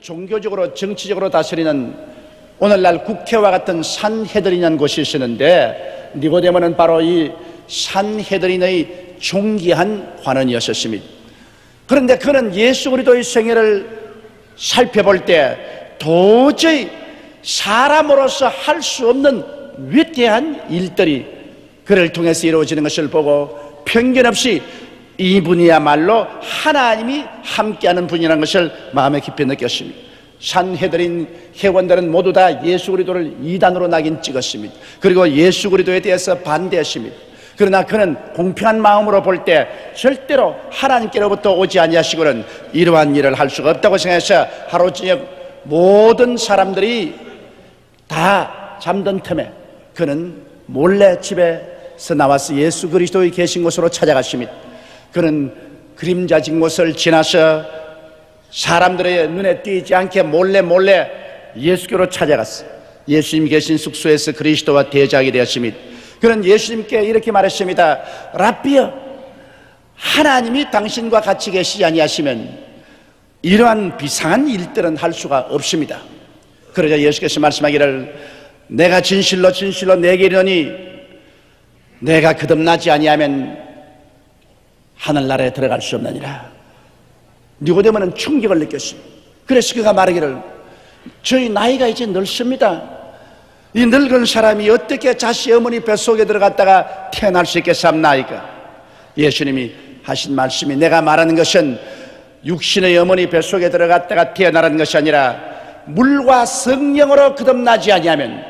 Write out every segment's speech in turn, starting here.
종교적으로 정치적으로 다스리는 오늘날 국회와 같은 산헤드린이라는 곳이 있었는데, 니고데모는 바로 이 산헤드린의 존귀한 관원이었습니다. 그런데 그는 예수 그리스도의 생애를 살펴볼 때 도저히 사람으로서 할 수 없는 위대한 일들이 그를 통해서 이루어지는 것을 보고 편견 없이 이분이야말로 하나님이 함께하는 분이라는 것을 마음에 깊이 느꼈습니다. 산헤드린 회원들은 모두 다 예수 그리스도를 이단으로 낙인 찍었습니다. 그리고 예수 그리스도에 대해서 반대했습니다. 그러나 그는 공평한 마음으로 볼 때 절대로 하나님께로부터 오지 아니하시고는 이러한 일을 할 수가 없다고 생각해서 하루 저녁 모든 사람들이 다 잠든 틈에 그는 몰래 집에서 나와서 예수 그리스도의 계신 곳으로 찾아갔습니다. 그는 그림자진 곳을 지나서 사람들의 눈에 띄지 않게 몰래 예수교로 찾아갔어요. 예수님 계신 숙소에서 그리스도와 대적이 되었습니다. 그는 예수님께 이렇게 말했습니다. 랍비여, 하나님이 당신과 같이 계시지 아니하시면 이러한 비상한 일들은 할 수가 없습니다. 그러자 예수께서 말씀하기를, 내가 진실로 내게 이르노니 내가 거듭나지 아니하면 하늘나라에 들어갈 수 없느니라. 니고데모는 충격을 느꼈습니다. 그래서 그가 말하기를, 저희 나이가 이제 늙습니다. 이 늙은 사람이 어떻게 자식 어머니 뱃속에 들어갔다가 태어날 수 있겠습니까? 예수님이 하신 말씀이, 내가 말하는 것은 육신의 어머니 뱃속에 들어갔다가 태어나는 것이 아니라 물과 성령으로 거듭나지 아니하면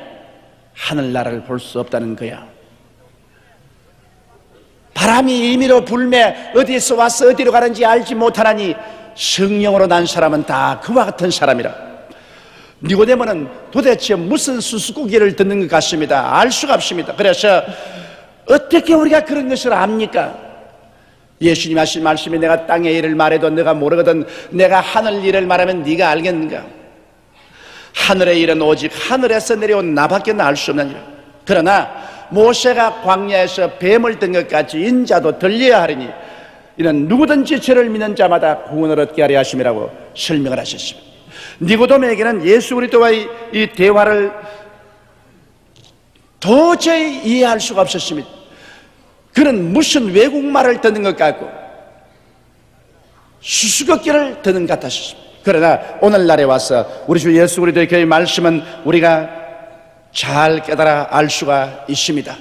하늘나라를 볼 수 없다는 거야. 바람이 임의로 불매 어디에서 와서 어디로 가는지 알지 못하나니 성령으로 난 사람은 다 그와 같은 사람이라. 니고데모는 도대체 무슨 수수께끼를 듣는 것 같습니다. 알 수가 없습니다. 그래서 어떻게 우리가 그런 것을 압니까? 예수님 하신 말씀이, 내가 땅의 일을 말해도 네가 모르거든 내가 하늘 일을 말하면 네가 알겠는가? 하늘의 일은 오직 하늘에서 내려온 나밖에 알 수 없느니라. 그러나 모세가 광야에서 뱀을 든 것 같이 인자도 들려야 하리니 이는 누구든지 저를 믿는 자마다 구원을 얻게 하려 하심이라고 설명을 하셨습니다. 니고데모에게는 예수 그리스도와의 이 대화를 도저히 이해할 수가 없었습니다. 그는 무슨 외국말을 듣는 것 같고 수수께끼를 듣는 것 같았습니다. 그러나 오늘날에 와서 우리 주 예수 그리스도의 그 말씀은 우리가 잘 깨달아 알 수가 있습니다.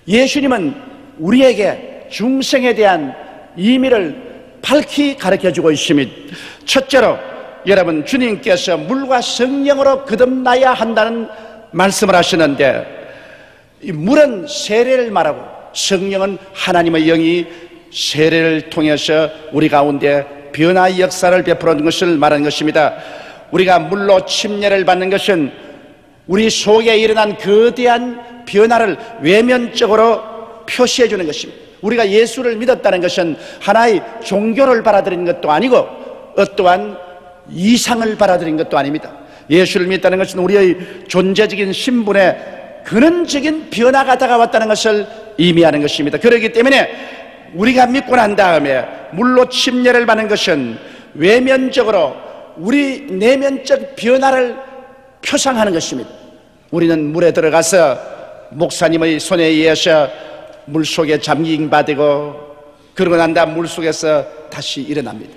예수님은 우리에게 중생에 대한 의미를 밝히 가르쳐주고 있습니다. 첫째로, 여러분, 주님께서 물과 성령으로 거듭나야 한다는 말씀을 하시는데, 이 물은 세례를 말하고 성령은 하나님의 영이 세례를 통해서 우리 가운데 변화의 역사를 베풀어준 것을 말하는 것입니다. 우리가 물로 침례를 받는 것은 우리 속에 일어난 거대한 변화를 외면적으로 표시해 주는 것입니다. 우리가 예수를 믿었다는 것은 하나의 종교를 받아들이는 것도 아니고 어떠한 이상을 받아들인 것도 아닙니다. 예수를 믿다는 것은 우리의 존재적인 신분에 근원적인 변화가 다가왔다는 것을 의미하는 것입니다. 그렇기 때문에 우리가 믿고 난 다음에 물로 침례를 받는 것은 외면적으로 우리 내면적 변화를 표상하는 것입니다. 우리는 물에 들어가서 목사님의 손에 의해서 물속에 잠김 받고 그러고 난 다음 물속에서 다시 일어납니다.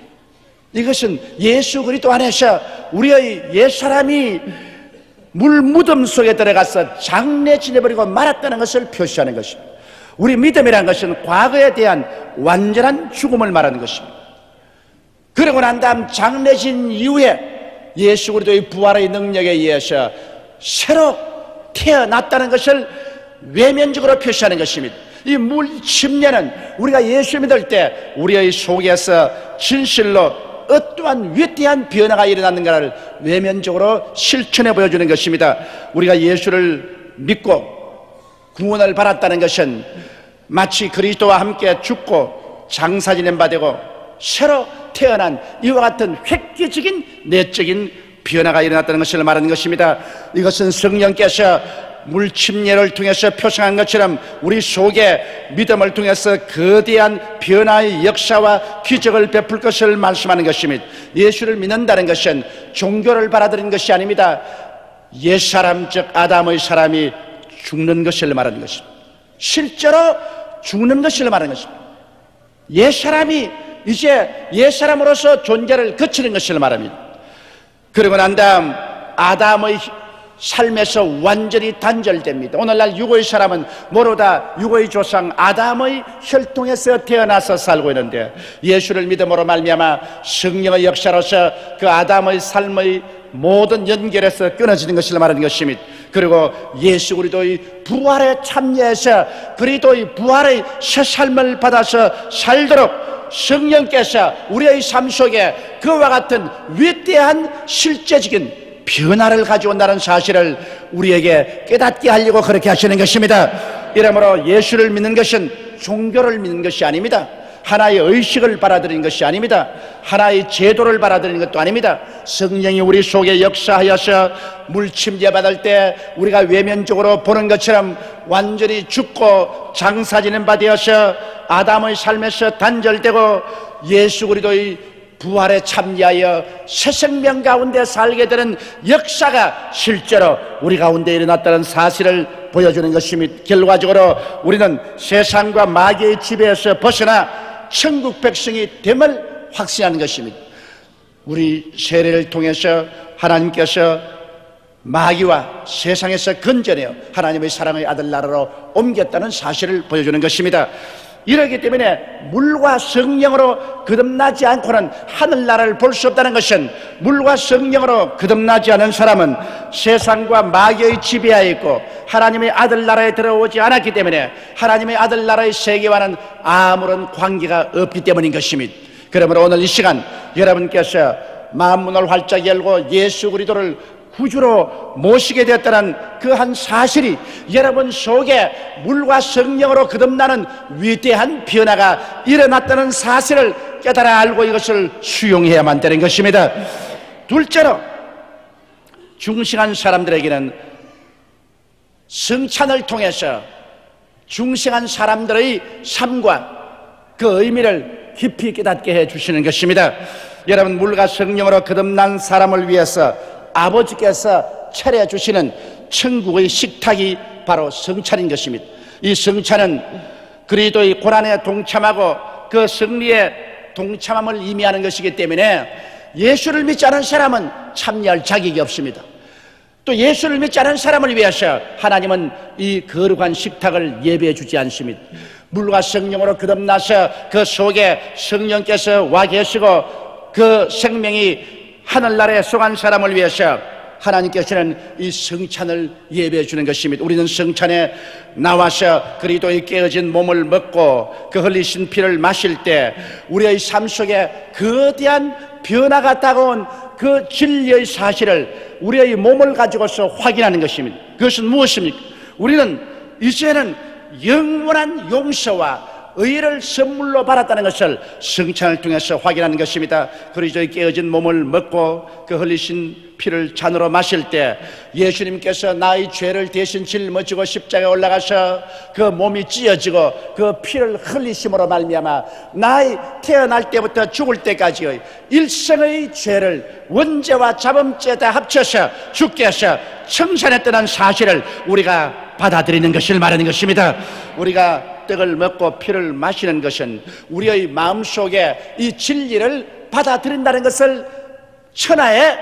이것은 예수 그리스도 안에서 우리의 옛사람이 물 무덤 속에 들어가서 장례 지내버리고 말았다는 것을 표시하는 것입니다. 우리 믿음이라는 것은 과거에 대한 완전한 죽음을 말하는 것입니다. 그러고 난 다음 장례진 이후에 예수 그리스도의 부활의 능력에 의해서 새로 태어났다는 것을 외면적으로 표시하는 것입니다. 이 물 침례는 우리가 예수 믿을 때 우리의 속에서 진실로 어떠한 위대한 변화가 일어났는가를 외면적으로 실천해 보여주는 것입니다. 우리가 예수를 믿고 구원을 받았다는 것은 마치 그리스도와 함께 죽고 장사 지낸 바 되고 새로 태어난 이와 같은 획기적인 내적인 변화가 일어났다는 것을 말하는 것입니다. 이것은 성령께서 물침례를 통해서 표상한 것처럼 우리 속에 믿음을 통해서 거대한 변화의 역사와 기적을 베풀 것을 말씀하는 것입니다. 예수를 믿는다는 것은 종교를 받아들이는 것이 아닙니다. 옛사람 즉 아담의 사람이 죽는 것을 말하는 것입니다. 실제로 죽는 것을 말하는 것입니다. 옛사람이 이제 옛사람으로서 존재를 거치는 것을 말합니다. 그러고 난 다음 아담의 삶에서 완전히 단절됩니다. 오늘날 유고의 사람은 모두 다 유고의 조상 아담의 혈통에서 태어나서 살고 있는데 예수를 믿음으로 말미암아 성령의 역사로서 그 아담의 삶의 모든 연결에서 끊어지는 것을 말하는 것입니다. 그리고 예수 그리스도의 부활에 참여해서 그리스도의 부활의 새 삶을 받아서 살도록 성령께서 우리의 삶 속에 그와 같은 위대한 실제적인 변화를 가져온다는 사실을 우리에게 깨닫게 하려고 그렇게 하시는 것입니다. 이러므로 예수를 믿는 것은 종교를 믿는 것이 아닙니다. 하나의 의식을 받아들이는 것이 아닙니다. 하나의 제도를 받아들이는 것도 아닙니다. 성령이 우리 속에 역사하여서 물침제 받을 때 우리가 외면적으로 보는 것처럼 완전히 죽고 장사지는 바 되어서 아담의 삶에서 단절되고 예수 그리스도의 부활에 참여하여 새 생명 가운데 살게 되는 역사가 실제로 우리 가운데 일어났다는 사실을 보여주는 것입니다. 결과적으로 우리는 세상과 마귀의 지배에서 벗어나 천국 백성이 됨을 확신하는 것입니다. 우리 세례를 통해서 하나님께서 마귀와 세상에서 건져내어 하나님의 사랑의 아들 나라로 옮겼다는 사실을 보여주는 것입니다. 이러기 때문에 물과 성령으로 거듭나지 않고는 하늘나라를 볼 수 없다는 것은 물과 성령으로 거듭나지 않은 사람은 세상과 마귀의 지배하에 있고 하나님의 아들 나라에 들어오지 않았기 때문에 하나님의 아들 나라의 세계와는 아무런 관계가 없기 때문인 것입니다. 그러므로 오늘 이 시간 여러분께서 마음문을 활짝 열고 예수 그리스도를 구주로 모시게 되었다는 그 한 사실이 여러분 속에 물과 성령으로 거듭나는 위대한 변화가 일어났다는 사실을 깨달아 알고 이것을 수용해야만 되는 것입니다. 둘째로 중생한 사람들에게는 성찬을 통해서 중생한 사람들의 삶과 그 의미를 깊이 깨닫게 해주시는 것입니다. 여러분 물과 성령으로 거듭난 사람을 위해서 아버지께서 차려주시는 천국의 식탁이 바로 성찬인 것입니다. 이 성찬은 그리스도의 고난에 동참하고 그 승리에 동참함을 의미하는 것이기 때문에 예수를 믿지 않은 사람은 참여할 자격이 없습니다. 또 예수를 믿지 않은 사람을 위해서 하나님은 이 거룩한 식탁을 예배해 주지 않습니다. 물과 성령으로 거듭나서 그 속에 성령께서 와 계시고 그 생명이 하늘나라에 속한 사람을 위해서 하나님께서는 이 성찬을 예배해 주는 것입니다. 우리는 성찬에 나와서 그리스도의 깨어진 몸을 먹고 그 흘리신 피를 마실 때 우리의 삶 속에 거대한 변화가 다가온 그 진리의 사실을 우리의 몸을 가지고서 확인하는 것입니다. 그것은 무엇입니까? 우리는 이제는 영원한 용서와 의를 선물로 받았다는 것을 성찬을 통해서 확인하는 것입니다. 그리스도의 깨어진 몸을 먹고 그 흘리신 피를 잔으로 마실 때 예수님께서 나의 죄를 대신 짊어지고 십자가에 올라가서 그 몸이 찢어지고 그 피를 흘리심으로 말미암아 나의 태어날 때부터 죽을 때까지의 일생의 죄를 원죄와 자범죄 다 합쳐서 주께서 청산했다는 사실을 우리가 받아들이는 것을 말하는 것입니다. 우리가 떡을 먹고 피를 마시는 것은 우리의 마음속에 이 진리를 받아들인다는 것을 천하에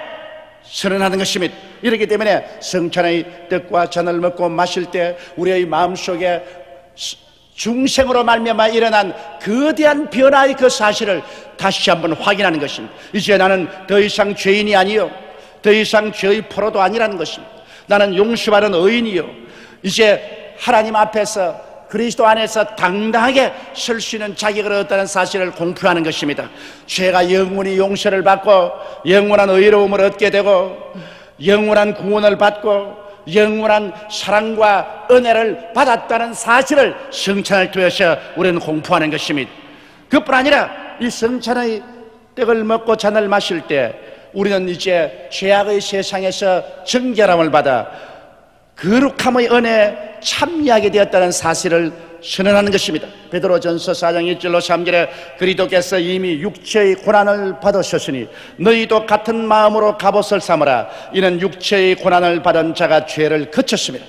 선언하는 것입니다. 이렇기 때문에 성찬의 떡과 잔을 먹고 마실 때 우리의 마음속에 중생으로 말미암아 일어난 거대한 변화의 그 사실을 다시 한번 확인하는 것입니다. 이제 나는 더 이상 죄인이 아니요 더 이상 죄의 포로도 아니라는 것입니다. 나는 용서받은 의인이요 이제 하나님 앞에서 그리스도 안에서 당당하게 설 수 있는 자격을 얻었다는 사실을 공표하는 것입니다. 죄가 영원히 용서를 받고 영원한 의로움을 얻게 되고 영원한 구원을 받고 영원한 사랑과 은혜를 받았다는 사실을 성찬을 통해서 우리는 공표하는 것입니다. 그뿐 아니라 이 성찬의 떡을 먹고 잔을 마실 때 우리는 이제 죄악의 세상에서 정결함을 받아 거룩함의 은혜에 참여하게 되었다는 사실을 선언하는 것입니다. 베드로전서 4장 1절로 3절에 그리스도께서 이미 육체의 고난을 받으셨으니 너희도 같은 마음으로 갑옷을 삼으라. 이는 육체의 고난을 받은 자가 죄를 그쳤습니다.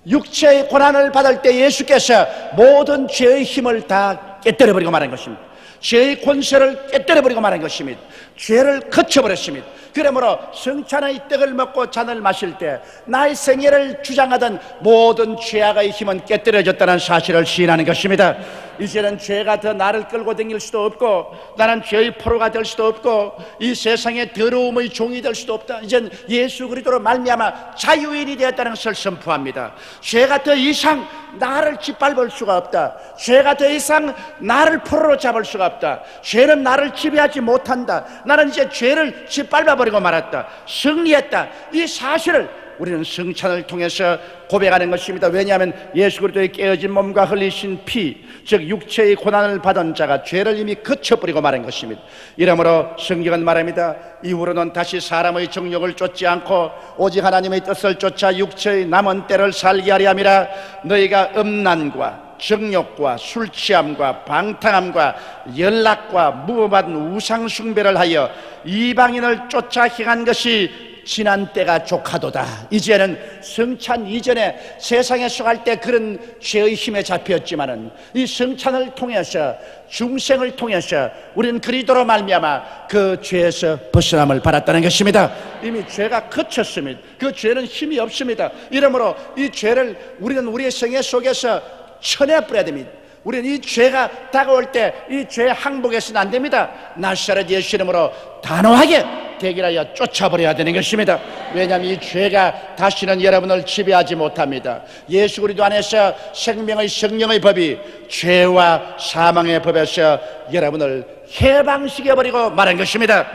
육체의 고난을 받을 때 예수께서 모든 죄의 힘을 다 깨뜨려버리고 말한 것입니다. 죄의 권세를 깨뜨려버리고 말한 것입니다. 죄를 거쳐버렸습니다. 그러므로 성찬의 떡을 먹고 잔을 마실 때 나의 생애를 주장하던 모든 죄악의 힘은 깨뜨려졌다는 사실을 시인하는 것입니다. 이제는 죄가 더 나를 끌고 다닐 수도 없고, 나는 죄의 포로가 될 수도 없고, 이 세상의 더러움의 종이 될 수도 없다. 이젠 예수 그리스도로 말미암아 자유인이 되었다는 것을 선포합니다. 죄가 더 이상 나를 짓밟을 수가 없다. 죄가 더 이상 나를 포로로 잡을 수가 없다. 죄는 나를 지배하지 못한다. 나는 이제 죄를 짓밟아버리고 말았다. 승리했다. 이 사실을 우리는 성찬을 통해서 고백하는 것입니다. 왜냐하면 예수 그리스도의 깨어진 몸과 흘리신 피, 즉 육체의 고난을 받은 자가 죄를 이미 거쳐버리고 말한 것입니다. 이러므로 성경은 말합니다. 이후로는 다시 사람의 정욕을 쫓지 않고 오직 하나님의 뜻을 쫓아 육체의 남은 때를 살게 하려 함이라. 너희가 음란과 정욕과 술취함과 방탕함과 연락과 무법한 우상숭배를 하여 이방인을 쫓아 행한 것이 지난 때가 족하도다. 이제는 성찬 이전에 세상에 속할 때 그런 죄의 힘에 잡혔지만은 이 성찬을 통해서, 중생을 통해서 우리는 그리스도로 말미암아 그 죄에서 벗어남을 받았다는 것입니다. 이미 죄가 그쳤습니다. 그 죄는 힘이 없습니다. 이러므로 이 죄를 우리는 우리의 생애 속에서 쳐내버려야 됩니다. 우리는 이 죄가 다가올 때 이 죄 항복해서는 안 됩니다. 나사렛 예수 이름으로 단호하게 대결하여 쫓아버려야 되는 것입니다. 왜냐하면 이 죄가 다시는 여러분을 지배하지 못합니다. 예수 그리스도 안에서 생명의 성령의 법이 죄와 사망의 법에서 여러분을 해방시켜버리고 말한 것입니다.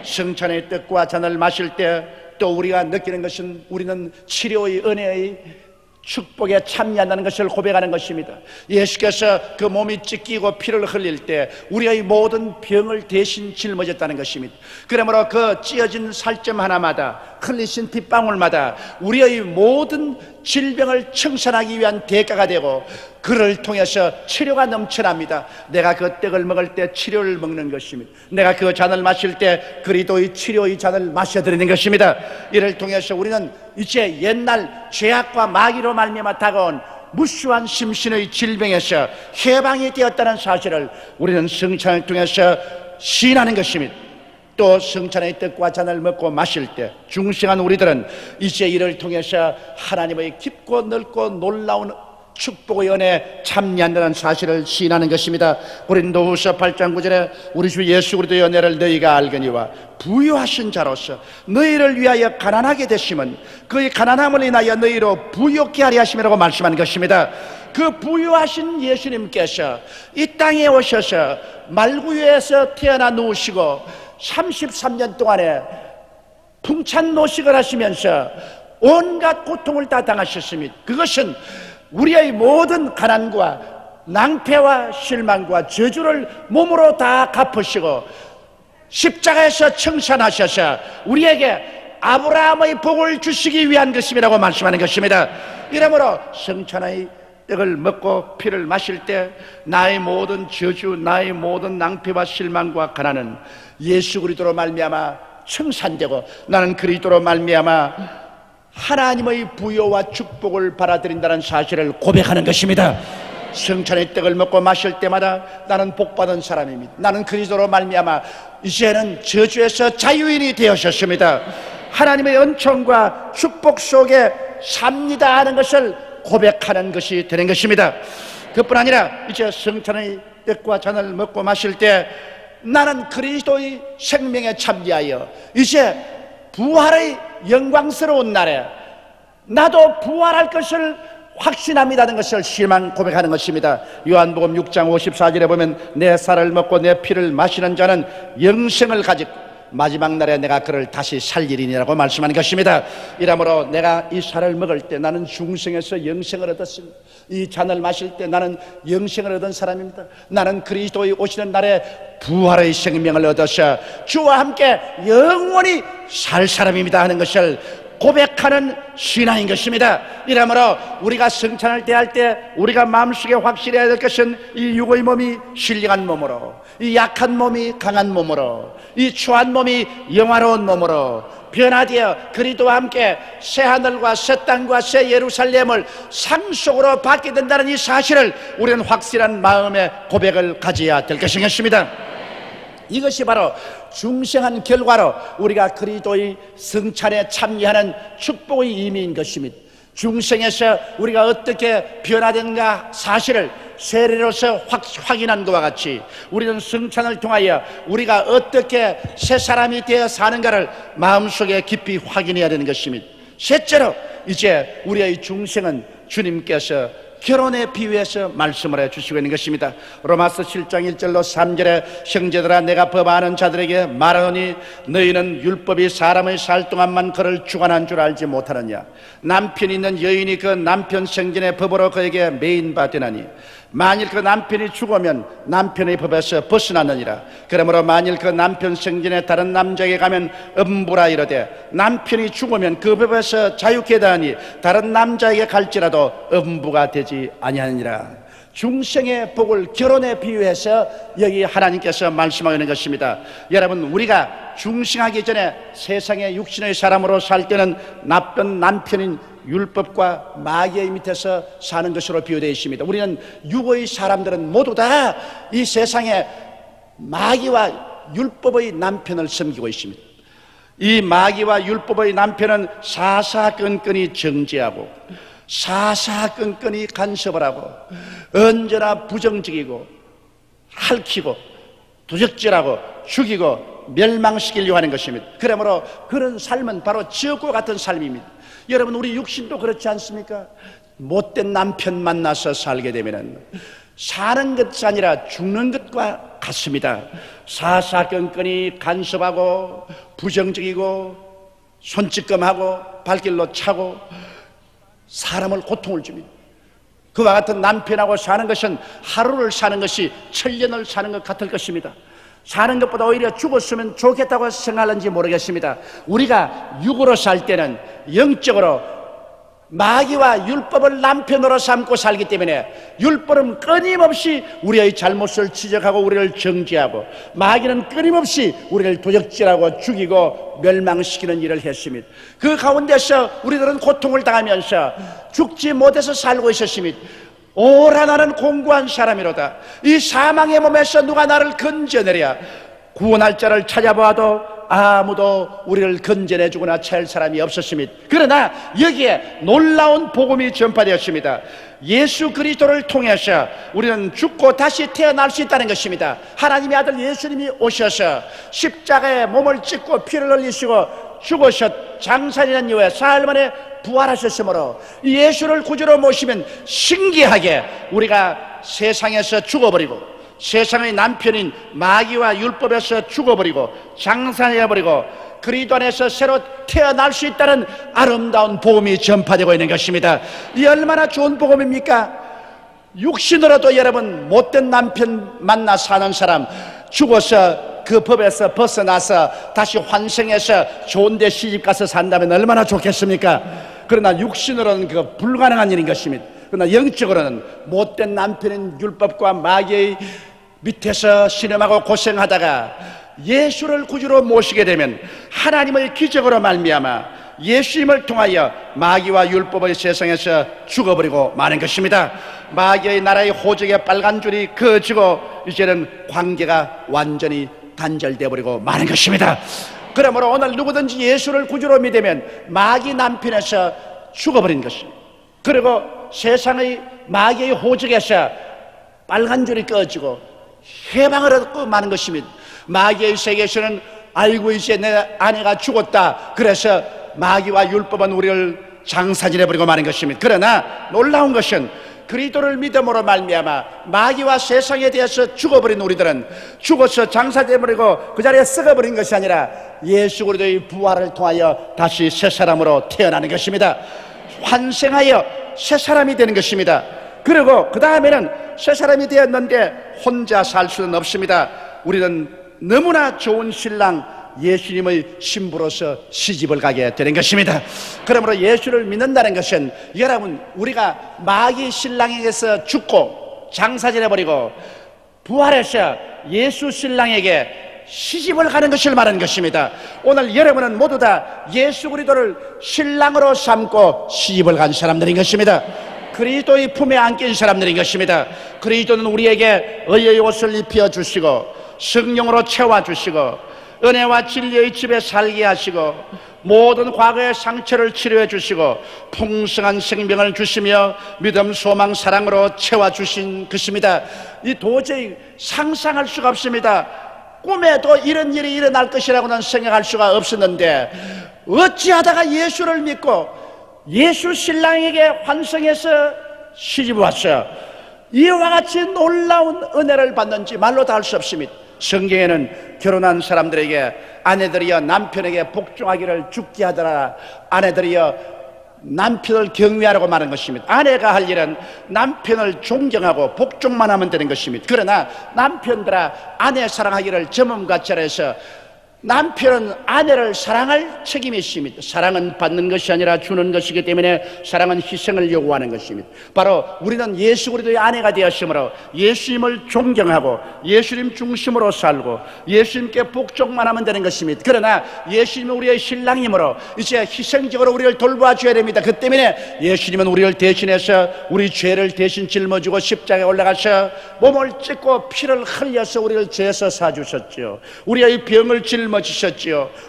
성찬의 떡과 잔을 마실 때 또 우리가 느끼는 것은 우리는 치료의 은혜의 축복에 참여한다는 것을 고백하는 것입니다. 예수께서 그 몸이 찢기고 피를 흘릴 때 우리의 모든 병을 대신 짊어졌다는 것입니다. 그러므로 그 찢어진 살점 하나마다, 흘리신 핏방울마다 우리의 모든 질병을 청산하기 위한 대가가 되고 그를 통해서 치료가 넘쳐납니다. 내가 그 떡을 먹을 때 치료를 먹는 것입니다. 내가 그 잔을 마실 때 그리스도의 치료의 잔을 마셔드리는 것입니다. 이를 통해서 우리는 이제 옛날 죄악과 마귀로 말미암아 다가온 무수한 심신의 질병에서 해방이 되었다는 사실을 우리는 성찬을 통해서 시인하는 것입니다. 또 성찬의 떡과 잔을 먹고 마실 때 중생한 우리들은 이제 이를 통해서 하나님의 깊고 넓고 놀라운 축복의 은혜에 참여한다는 사실을 시인하는 것입니다. 고린도후서 8장 9절에 우리 주 예수 그리스도의 은혜를 너희가 알거니와 부유하신 자로서 너희를 위하여 가난하게 되심은 그의 가난함을 인하여 너희로 부유케 하려 하심이라고 말씀하는 것입니다. 그 부유하신 예수님께서 이 땅에 오셔서 말구유에서 태어나 누우시고 33년 동안에 풍찬 노식을 하시면서 온갖 고통을 다 당하셨습니다. 그것은 우리의 모든 가난과 낭패와 실망과 저주를 몸으로 다 갚으시고 십자가에서 청산하셔서 우리에게 아브라함의 복을 주시기 위한 것임이라고 말씀하는 것입니다. 이러므로 성찬의 떡을 먹고 피를 마실 때 나의 모든 저주, 나의 모든 낭패와 실망과 가난은 예수 그리스도로 말미암아 청산되고 나는 그리스도로 말미암아 하나님의 부여와 축복을 받아들인다는 사실을 고백하는 것입니다. 성찬의 떡을 먹고 마실 때마다 나는 복받은 사람입니다. 나는 그리스도로 말미암아 이제는 저주에서 자유인이 되었습니다. 하나님의 은총과 축복 속에 삽니다 하는 것을 고백하는 것이 되는 것입니다. 그뿐 아니라 이제 성찬의 떡과 잔을 먹고 마실 때 나는 그리스도의 생명에 참여하여 이제 부활의 영광스러운 날에 나도 부활할 것을 확신합니다는 것을 실망 고백하는 것입니다. 요한복음 6장 54절에 보면 내 살을 먹고 내 피를 마시는 자는 영생을 가지고 마지막 날에 내가 그를 다시 살리리니라고 말씀하는 것입니다. 이러므로 내가 이 살을 먹을 때 나는 중생에서 영생을 얻었습니다. 이 잔을 마실 때 나는 영생을 얻은 사람입니다. 나는 그리스도의 오시는 날에 부활의 생명을 얻어서 주와 함께 영원히 살 사람입니다 하는 것을 고백하는 신앙인 것입니다. 이러므로 우리가 성찬을 대할 때 우리가 마음속에 확실해야 될 것은 이 육의 몸이 신령한 몸으로, 이 약한 몸이 강한 몸으로, 이 추한 몸이 영화로운 몸으로 변화되어 그리스도와 함께 새 하늘과 새 땅과 새 예루살렘을 상속으로 받게 된다는 이 사실을 우리는 확실한 마음의 고백을 가져야 될 것이겠습니다. 이것이 바로 중생한 결과로 우리가 그리스도의 성찬에 참여하는 축복의 의미인 것입니다. 중생에서 우리가 어떻게 변화된가 사실을 세례로서 확인한 것과 같이 우리는 성찬을 통하여 우리가 어떻게 새 사람이 되어 사는가를 마음속에 깊이 확인해야 되는 것입니다. 셋째로 이제 우리의 중생은 주님께서 결혼에 비유해서 말씀을 해주시고 있는 것입니다. 로마서 7장 1절로 3절에 형제들아 내가 법 아는 자들에게 말하노니 너희는 율법이 사람의 살 동안만 그를 주관한 줄 알지 못하느냐. 남편이 있는 여인이 그 남편 생전의 법으로 그에게 매인 바 되나니 만일 그 남편이 죽으면 남편의 법에서 벗어났느니라. 그러므로 만일 그 남편 생전에 다른 남자에게 가면 음부라 이르되 남편이 죽으면 그 법에서 자유케 되하니 다른 남자에게 갈지라도 음부가 되지 아니하느니라. 중생의 복을 결혼에 비유해서 여기 하나님께서 말씀하고 있는 것입니다. 여러분, 우리가 중생하기 전에 세상의 육신의 사람으로 살 때는 나쁜 남편인 율법과 마귀의 밑에서 사는 것으로 비유되어 있습니다. 우리는 육의 사람들은 모두 다 이 세상에 마귀와 율법의 남편을 섬기고 있습니다. 이 마귀와 율법의 남편은 사사건건이 정죄하고 사사건건이 간섭을 하고 언제나 부정적이고 핥히고 도적질하고 죽이고 멸망시키려고 하는 것입니다. 그러므로 그런 삶은 바로 지옥과 같은 삶입니다. 여러분, 우리 육신도 그렇지 않습니까? 못된 남편 만나서 살게 되면 사는 것이 아니라 죽는 것과 같습니다. 사사건건이 간섭하고 부정적이고 손찌검하고 발길로 차고 사람을 고통을 줍니다. 그와 같은 남편하고 사는 것은 하루를 사는 것이 천년을 사는 것 같을 것입니다. 사는 것보다 오히려 죽었으면 좋겠다고 생각하는지 모르겠습니다. 우리가 육으로 살 때는 영적으로 마귀와 율법을 남편으로 삼고 살기 때문에 율법은 끊임없이 우리의 잘못을 지적하고 우리를 정죄하고 마귀는 끊임없이 우리를 도적질하고 죽이고 멸망시키는 일을 했습니다. 그 가운데서 우리들은 고통을 당하면서 죽지 못해서 살고 있었습니다. 오라 나는 공고한 사람이로다. 이 사망의 몸에서 누가 나를 건져내랴. 구원할 자를 찾아봐도 아무도 우리를 건져내주거나 찰 사람이 없었습니다. 그러나 여기에 놀라운 복음이 전파되었습니다. 예수 그리스도를 통해서 우리는 죽고 다시 태어날 수 있다는 것입니다. 하나님의 아들 예수님이 오셔서 십자가에 몸을 찢고 피를 흘리시고 죽으셨 장사되는 이후에 사흘 만에 부활하셨으므로 예수를 구주로 모시면 신기하게 우리가 세상에서 죽어버리고 세상의 남편인 마귀와 율법에서 죽어버리고 장사해버리고 그리스도 안에서 새로 태어날 수 있다는 아름다운 복음이 전파되고 있는 것입니다. 이 얼마나 좋은 복음입니까? 육신으로도 여러분 못된 남편 만나 사는 사람 죽어서 그 법에서 벗어나서 다시 환생해서 좋은 데 시집가서 산다면 얼마나 좋겠습니까? 그러나 육신으로는 그거 불가능한 일인 것입니다. 그러나 영적으로는 못된 남편인 율법과 마귀의 밑에서 신음하고 고생하다가 예수를 구주로 모시게 되면 하나님의 기적으로 말미암아 예수님을 통하여 마귀와 율법의 세상에서 죽어버리고 마는 것입니다. 마귀의 나라의 호적의 빨간 줄이 그어지고 이제는 관계가 완전히 단절되어 버리고 마는 것입니다. 그러므로 오늘 누구든지 예수를 구주로 믿으면 마귀 남편에서 죽어버린 것입니다. 그리고 세상의 마귀의 호적에서 빨간 줄이 꺼지고 해방을 얻고 마는 것입니다. 마귀의 세계에서는 알고 이제 내 아내가 죽었다. 그래서 마귀와 율법은 우리를 장사질해버리고 마는 것입니다. 그러나 놀라운 것은 그리스도를 믿음으로 말미암아 마귀와 세상에 대해서 죽어버린 우리들은 죽어서 장사돼버리고 그 자리에 썩어버린 것이 아니라 예수 그리스도의 부활을 통하여 다시 새 사람으로 태어나는 것입니다. 환생하여 새 사람이 되는 것입니다. 그리고 그 다음에는 새 사람이 되었는데 혼자 살 수는 없습니다. 우리는 너무나 좋은 신랑 예수님의 신부로서 시집을 가게 되는 것입니다. 그러므로 예수를 믿는다는 것은 여러분, 우리가 마귀 신랑에게서 죽고 장사질해버리고 부활해서 예수 신랑에게 시집을 가는 것을 말하는 것입니다. 오늘 여러분은 모두 다 예수 그리스도를 신랑으로 삼고 시집을 간 사람들인 것입니다. 그리스도의 품에 안긴 사람들인 것입니다. 그리스도는 우리에게 의의 옷을 입혀주시고 성령으로 채워주시고 은혜와 진리의 집에 살게 하시고 모든 과거의 상처를 치료해 주시고 풍성한 생명을 주시며 믿음, 소망, 사랑으로 채워주신 것입니다. 이 도저히 상상할 수가 없습니다. 꿈에도 이런 일이 일어날 것이라고는 생각할 수가 없었는데 어찌하다가 예수를 믿고 예수 신랑에게 환성해서 시집 왔어요. 이와 같이 놀라운 은혜를 받는지 말로 다 할 수 없습니다. 성경에는 결혼한 사람들에게 아내들이여 남편에게 복종하기를 죽게 하더라, 아내들이여 남편을 경외하라고 말한 것입니다. 아내가 할 일은 남편을 존경하고 복종만 하면 되는 것입니다. 그러나 남편들아 아내 사랑하기를 점음같이 하여서 남편은 아내를 사랑할 책임이 있습니다. 사랑은 받는 것이 아니라 주는 것이기 때문에 사랑은 희생을 요구하는 것입니다. 바로 우리는 예수 그리스도의 아내가 되었으므로 예수님을 존경하고 예수님 중심으로 살고 예수님께 복종만 하면 되는 것입니다. 그러나 예수님은 우리의 신랑이므로 이제 희생적으로 우리를 돌봐줘야 됩니다. 그 때문에 예수님은 우리를 대신해서 우리 죄를 대신 짊어지고 십자가에 올라가서 몸을 찢고 피를 흘려서 우리를 죄에서 사주셨죠. 우리의 병을 짊어지셨지요.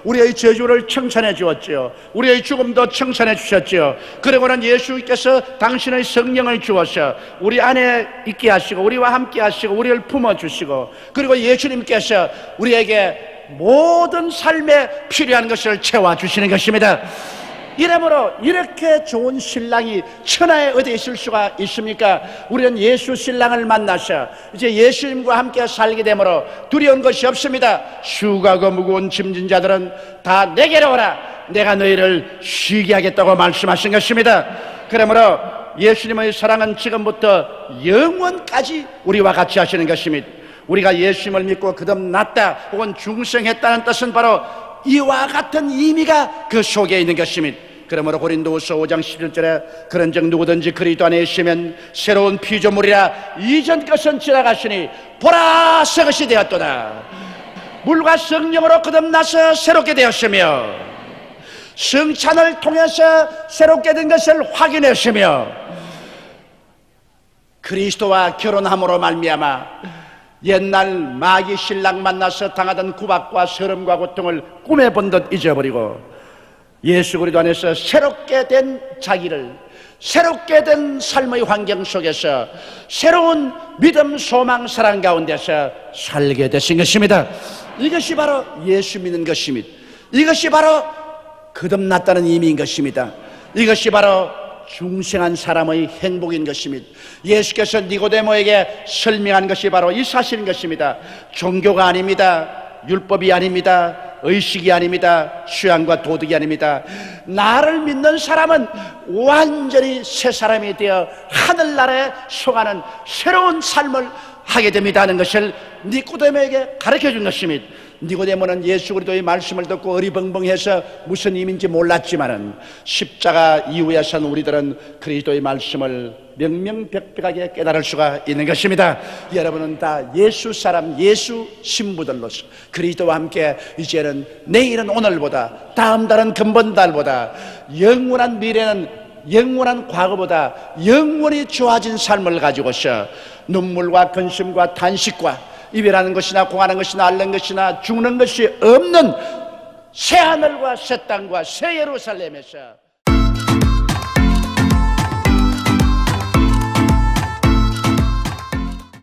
우리의 저주를 청산해 주었지요. 우리의 죽음도 청산해 주셨지요. 그리고는 예수께서 당신의 성령을 주어서 우리 안에 있게 하시고 우리와 함께 하시고 우리를 품어주시고 그리고 예수님께서 우리에게 모든 삶에 필요한 것을 채워주시는 것입니다. 이러므로 이렇게 좋은 신랑이 천하에 어디 있을 수가 있습니까? 우리는 예수 신랑을 만나서 이제 예수님과 함께 살게 되므로 두려운 것이 없습니다. 수고하고 무거운 짐진 자들은 다 내게로 오라, 내가 너희를 쉬게 하겠다고 말씀하신 것입니다. 그러므로 예수님의 사랑은 지금부터 영원까지 우리와 같이 하시는 것입니다. 우리가 예수님을 믿고 거듭났다 혹은 중생했다는 뜻은 바로 이와 같은 의미가 그 속에 있는 것입니다. 그러므로 고린도후서 5장 11절에 그런즉 누구든지 그리스도 안에 있으면 새로운 피조물이라 이전 것은 지나갔으니 보라 새 것이 되었도다. 물과 성령으로 거듭나서 새롭게 되었으며 성찬을 통해서 새롭게 된 것을 확인했으며 그리스도와 결혼함으로 말미암아 옛날 마귀 신랑 만나서 당하던 구박과 서름과 고통을 꿈에 본 듯 잊어버리고 예수 그리스도 안에서 새롭게 된 자기를, 새롭게 된 삶의 환경 속에서 새로운 믿음, 소망, 사랑 가운데서 살게 되신 것입니다. 이것이 바로 예수 믿는 것입니다. 이것이 바로 거듭났다는 의미인 것입니다. 이것이 바로 중생한 사람의 행복인 것입니다. 예수께서 니고데모에게 설명한 것이 바로 이 사실인 것입니다. 종교가 아닙니다. 율법이 아닙니다. 의식이 아닙니다. 수양과 도덕이 아닙니다. 나를 믿는 사람은 완전히 새 사람이 되어 하늘나라에 속하는 새로운 삶을 하게 됩니다 하는 것을 니고데모에게 가르쳐준 것입니다. 니고데모는 예수 그리스도의 말씀을 듣고 어리벙벙해서 무슨 의미인지 몰랐지만은 십자가 이후에선 우리들은 그리스도의 말씀을 명명백백하게 깨달을 수가 있는 것입니다. 여러분은 다 예수 사람, 예수 신부들로서 그리스도와 함께 이제는 내일은 오늘보다, 다음 달은 근본 달보다, 영원한 미래는 영원한 과거보다 영원히 좋아진 삶을 가지고서 눈물과 근심과 탄식과 이별하는 것이나 공하는 것이나 앓는 것이나 죽는 것이 없는 새 하늘과 새 땅과 새 예루살렘에서